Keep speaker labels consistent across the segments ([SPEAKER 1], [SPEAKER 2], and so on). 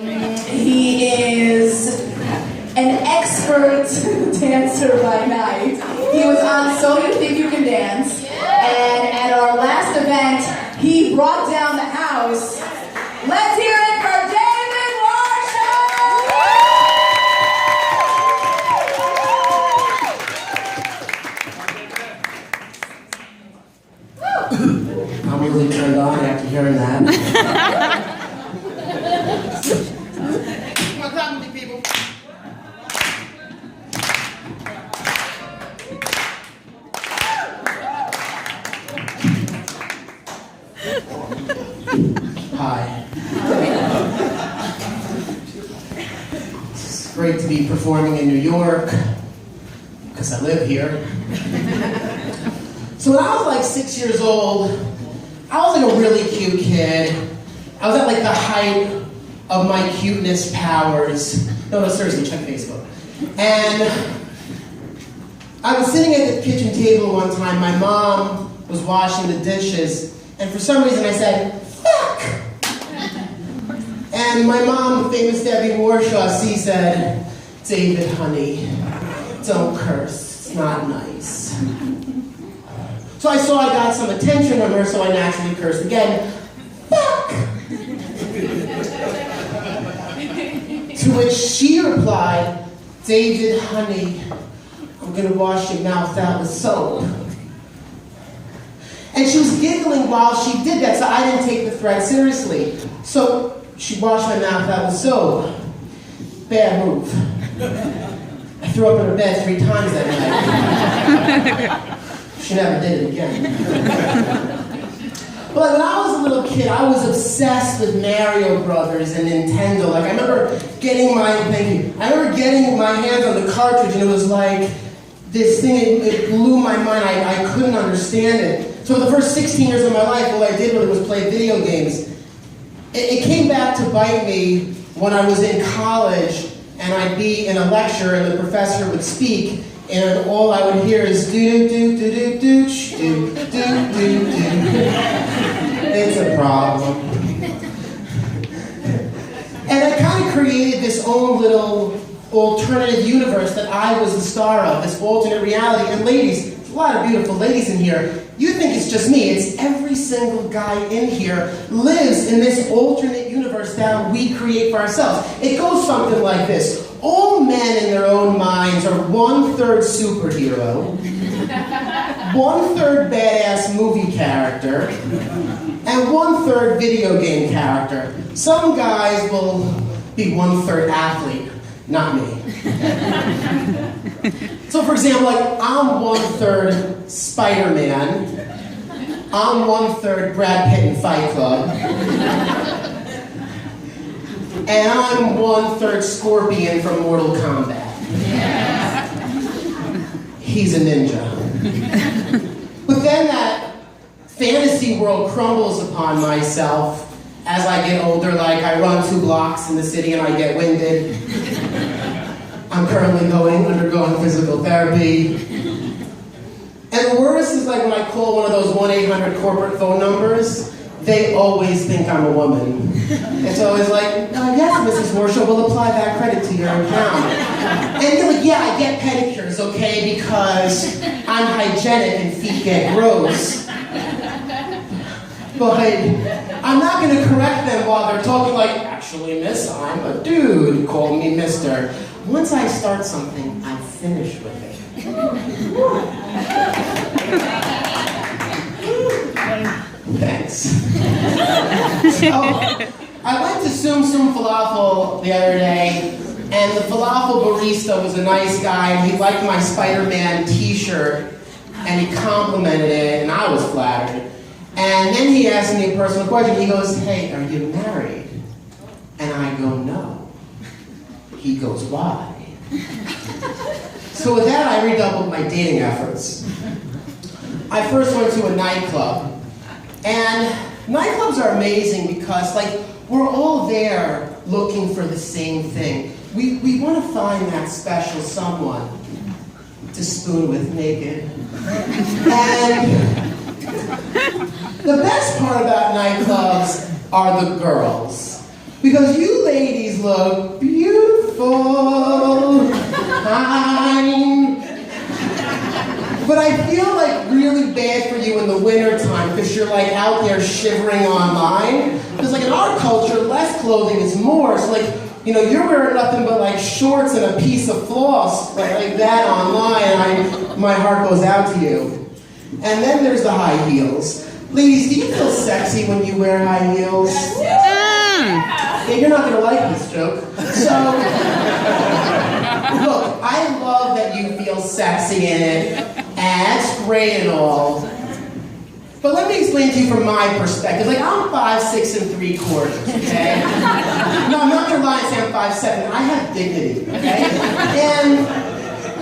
[SPEAKER 1] He is an expert dancer by night. He was on So You Think You Can Dance, and at our last event, he brought down the house. Let's hear it for David Warshaw!
[SPEAKER 2] I'm really turned on after hearing that.
[SPEAKER 3] What's happening, people?
[SPEAKER 2] Hi. It's great to be performing in New York, because I live here. So when I was like 6 years old, I was like a really cute kid. I was at like the height of my cuteness powers. No, seriously, check Facebook. And I was sitting at the kitchen table one time. My mom was washing the dishes, and for some reason I said, "Fuck!" And my mom, famous Debbie Warshaw, she said, "David, honey, don't curse. It's not nice." So I saw I got some attention from her, so I naturally cursed again. "Fuck!" To which she replied, "David, honey, I'm gonna wash your mouth out with soap." And she was giggling while she did that, so I didn't take the threat seriously. So she washed my mouth out with soap. Bad move. I threw up in her bed 3 times that night. She never did it again. But like, when I was a little kid, I was obsessed with Mario Brothers and Nintendo. Like, I remember getting my hands on the cartridge, and it was like this thing, it blew my mind. I couldn't understand it. So for the first 16 years of my life, all I did really was play video games. It came back to bite me when I was in college, and I'd be in a lecture, and the professor would speak, and all I would hear is do do do do do do do do do. It's a problem. And I kind of created this own little alternative universe that I was the star of, this alternate reality. And ladies, there's a lot of beautiful ladies in here. You think it's just me. It's every single guy in here lives in this alternate universe that we create for ourselves. It goes something like this. All men in their own minds are 1/3 superhero, 1/3 badass movie character, and 1/3 video game character. Some guys will be 1/3 athlete, not me. So for example, like, I'm 1/3 Spider-Man, I'm 1/3 Brad Pitt in Fight Club, and I'm 1/3 Scorpion from Mortal Kombat. He's a ninja. But then that fantasy world crumbles upon myself as I get older. Like, I run 2 blocks in the city and I get winded. I'm currently undergoing physical therapy. And the worst is like when I call one of those 1-800 corporate phone numbers, they always think I'm a woman. It's always like, "Yes, Mrs. Warshaw, we'll apply that credit to your account." And you're like, "Yeah, I get pedicures, okay, because I'm hygienic and feet get gross." But I'm not going to correct them while they're talking like, "Actually, miss, I'm a dude. Call me mister." Once I start something, I'm finished with it. Thanks. So, I went to Tsum Tsum Falafel the other day, and the falafel barista was a nice guy, and he liked my Spider-Man t-shirt, and he complimented it, and I was flattered. And then he asked me a personal question. He goes, "Hey, are you married?" And I go, "No." He goes, "Why?" So with that, I redoubled my dating efforts. I first went to a nightclub. And nightclubs are amazing because, like, we're all there looking for the same thing. We want to find that special someone to spoon with naked. And the best part about nightclubs are the girls. Because you ladies look beautiful. But I feel like really bad for you in the wintertime because you're like out there shivering online. Because like in our culture, less clothing is more. So like, you know, you're wearing nothing but like shorts and a piece of floss like that online. My heart goes out to you. And then there's the high heels. Ladies, do you feel sexy when you wear high heels? Yeah, you're not gonna like this joke. So, look, I love that you feel sexy in it, and that's great and all. But let me explain to you from my perspective. Like, I'm 5'6"3/4", okay? No, I'm not gonna lie and say I'm 5'7". I have dignity, okay? And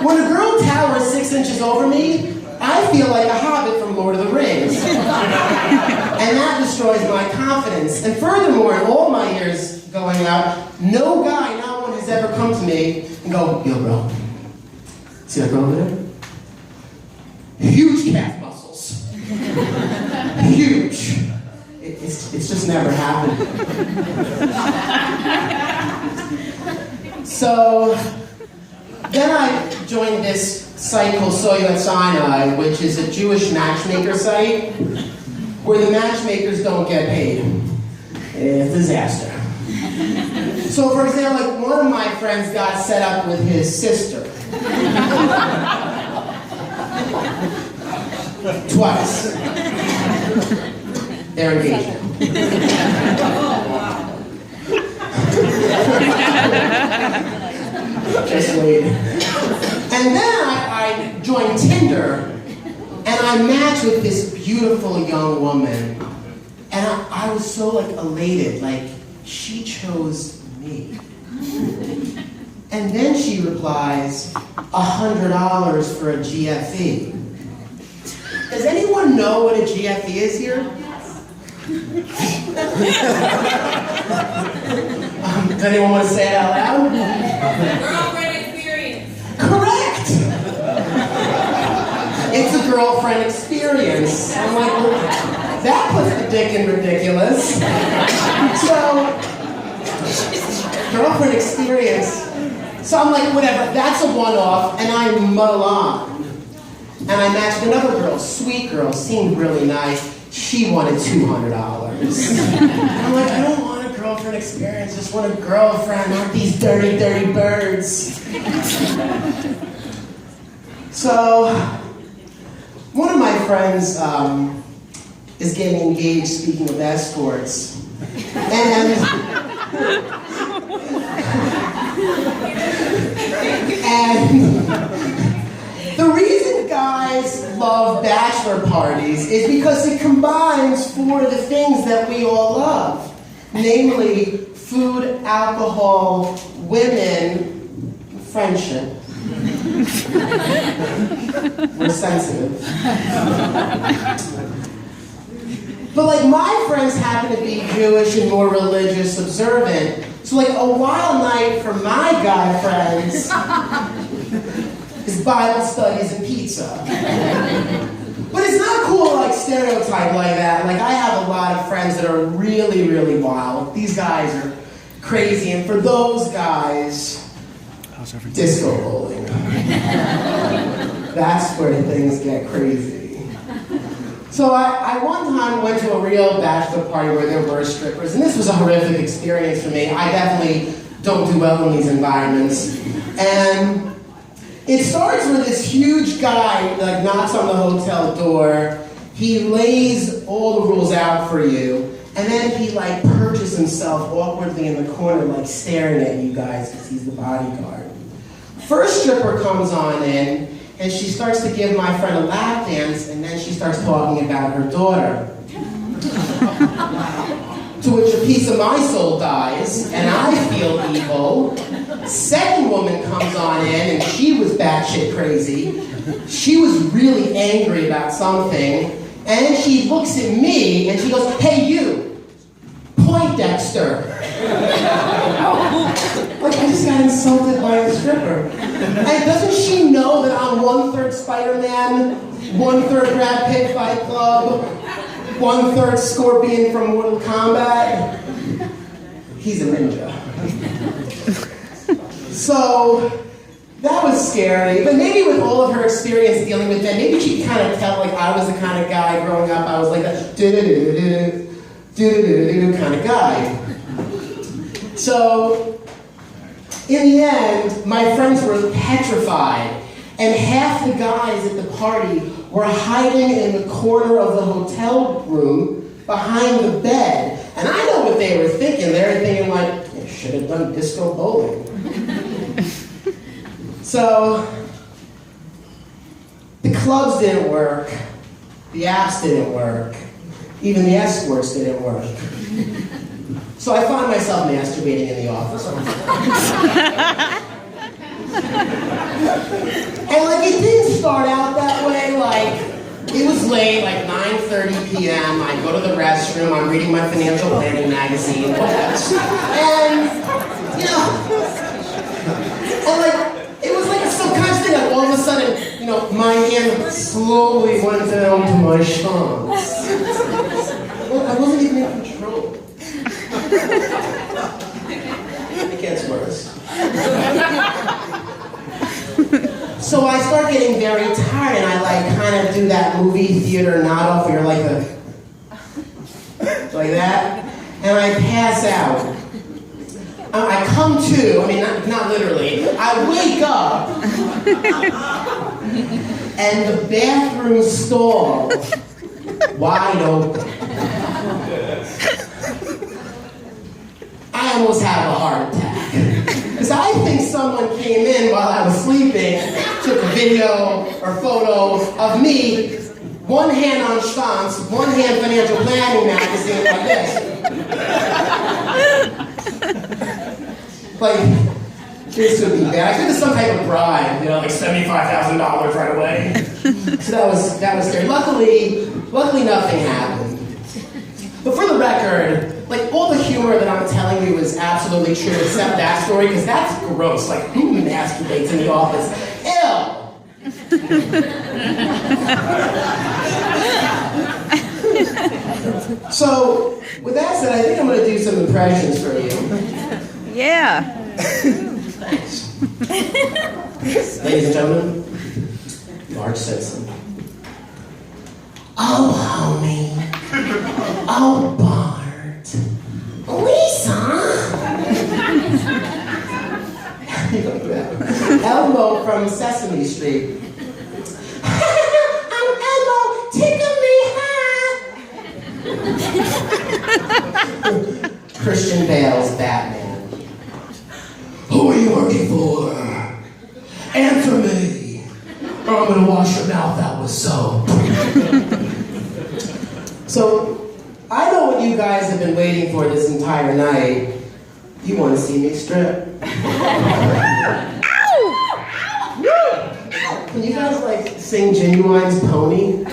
[SPEAKER 2] when a girl towers 6 inches over me, I feel like a hobbit from Lord of the Rings. And that destroys my confidence. And furthermore, in all my years going out, no guy, not one has ever come to me and go, yo bro, see that girl over there? Huge calf muscles. Huge. It's just never happened. So, then I joined this site called Soyu at Sinai, which is a Jewish matchmaker site where the matchmakers don't get paid. It's a disaster. So, for example, like one of my friends got set up with his sister. Twice. They're engaged now. Just wait. And then I joined Tinder, and I matched with this beautiful young woman. And I was so like elated, like she chose me. And then she replies, $100 for a GFE. Does anyone know what a GFE is here? Does anyone want to say it out loud?
[SPEAKER 3] Girlfriend experience.
[SPEAKER 2] Correct! It's a girlfriend experience. I'm like, well, that puts the dick in ridiculous. So, girlfriend experience. So I'm like, whatever, that's a one-off, and I muddle on. And I matched another girl, sweet girl, seemed really nice. She wanted $200. I'm like, I don't want a girlfriend experience, just want a girlfriend, not these dirty, dirty birds. So, one of my friends is getting engaged, speaking of escorts. And the reason guys love bachelor parties is because it combines four of the things that we all love. Namely, food, alcohol, women, friendship. We're sensitive. But like my friends happen to be Jewish and more religious, observant. So like a wild night for my guy friends is Bible studies and pizza. But it's not cool to like stereotype like that. Like I have a lot of friends that are really, really wild. These guys are crazy, and for those guys, disco bowling. That's where things get crazy. So I one time went to a real bachelor party where there were strippers, and this was a horrific experience for me. I definitely don't do well in these environments. And it starts with this huge guy like knocks on the hotel door. He lays all the rules out for you, and then he like perches himself awkwardly in the corner, like staring at you guys because he's the bodyguard. First stripper comes on in, and she starts to give my friend a lap dance, and then she starts talking about her daughter. To which a piece of my soul dies, and I feel evil. Second woman comes on in, and she was batshit crazy. She was really angry about something, and then she looks at me, and she goes, "Hey you, Poindexter." Like, I just got insulted by a stripper. And doesn't she know that I'm 1/3 Spider-Man, 1/3 Brad Pitt Fight Club, 1/3 Scorpion from Mortal Kombat? he's a ninja. So that was scary, but maybe with all of her experience dealing with them, maybe she could kind of tell like I was the kind of guy growing up, I was like a do-do-do-do-do kind of guy. So in the end, my friends were petrified, and half the guys at the party were hiding in the corner of the hotel room behind the bed. And I know what they were thinking. They were thinking like, you should have done disco bowling. So, the clubs didn't work, the apps didn't work, even the escorts didn't work. So I found myself masturbating in the office. And like it didn't start out that way, like it was late, like 9:30 p.m. I go to the restroom, I'm reading my financial planning magazine, and you know, and like it was like a subconscious thing, like all of a sudden, you know, my hand slowly went down to my stance. Well, I wasn't even in control. It gets worse. So I start getting very tired, and I like kind of do that movie theater nod off where you're like like that, and I pass out. I come to, I mean not literally, I wake up, and the bathroom stall wide open. I almost have a heart attack. Because I think someone came in while I was sleeping, took a video or photo of me, one hand on stance, one hand financial planning magazine like this. Like, this would be bad. I could have some type of bribe, you know, like $75,000 right away. So that was scary. Luckily nothing happened. But for the record, like all the humor that I'm telling you is absolutely true, except that story, because that's gross. Like, who masturbates in the office? Ew! So, with that said, I think I'm going to do some impressions for you.
[SPEAKER 4] Yeah.
[SPEAKER 2] Thanks. Ladies and gentlemen, Marge Simpson. Oh, homie. Oh, Bart. Lisa. Elmo from Sesame Street. I'm Elmo. Tickle me high. Christian Bale's Batman. Who are you working for? Answer me, or I'm gonna wash your mouth out with soap. So, I know what you guys have been waiting for this entire night. You want to see me strip. Can you guys like sing Genuine's Pony?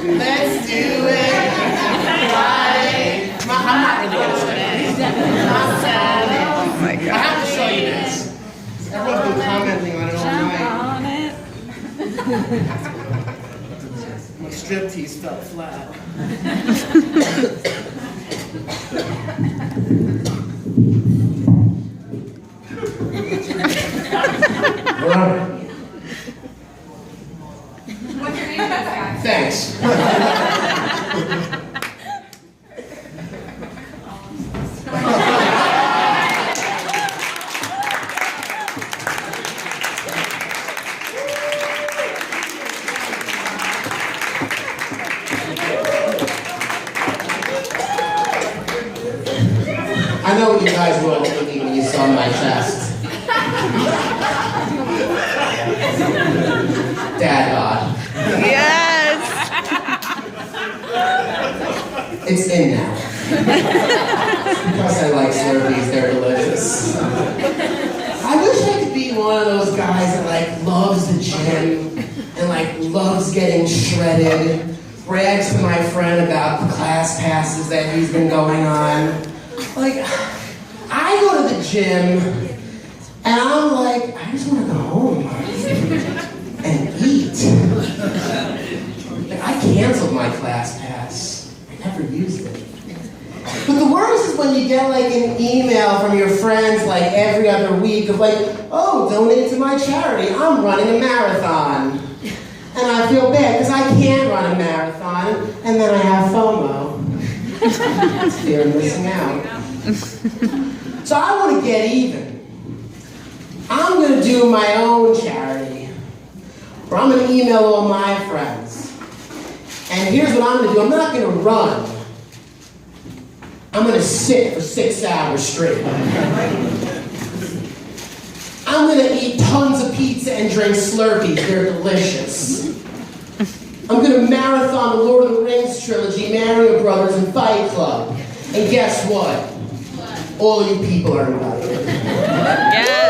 [SPEAKER 2] Let's do it. I'm not really gonna say it.
[SPEAKER 4] Oh my God.
[SPEAKER 2] I have to show you this. Everyone's been commenting on it all night. My striptease fell flat.
[SPEAKER 3] What's your name?
[SPEAKER 2] Thanks. I know what you guys were thinking when you saw my chest. Dad bod.
[SPEAKER 4] Yes.
[SPEAKER 2] It's in now. Because I like Slurpees, they're delicious. I wish I could be one of those guys that like loves the gym and like loves getting shredded, brags to my friend about the class passes that he's been going on. Like, I go to the gym and I'm like, I just want to go home and eat. Like, I canceled my class pass. I never used it. But the worst is when you get like an email from your friends like every other week of like, oh, donate to my charity. I'm running a marathon. And I feel bad because I can't run a marathon and then I have FOMO. It's fear of missing out. So I want to get even. I'm going to do my own charity. Or I'm going to email all my friends. And here's what I'm going to do. I'm not going to run. I'm going to sit for 6 hours straight. I'm going to eat tons of pizza and drink Slurpees. They're delicious. I'm going to marathon the Lord of the Rings trilogy, Mario Brothers, and Fight Club. And guess what? All you people are invited.
[SPEAKER 4] Yes.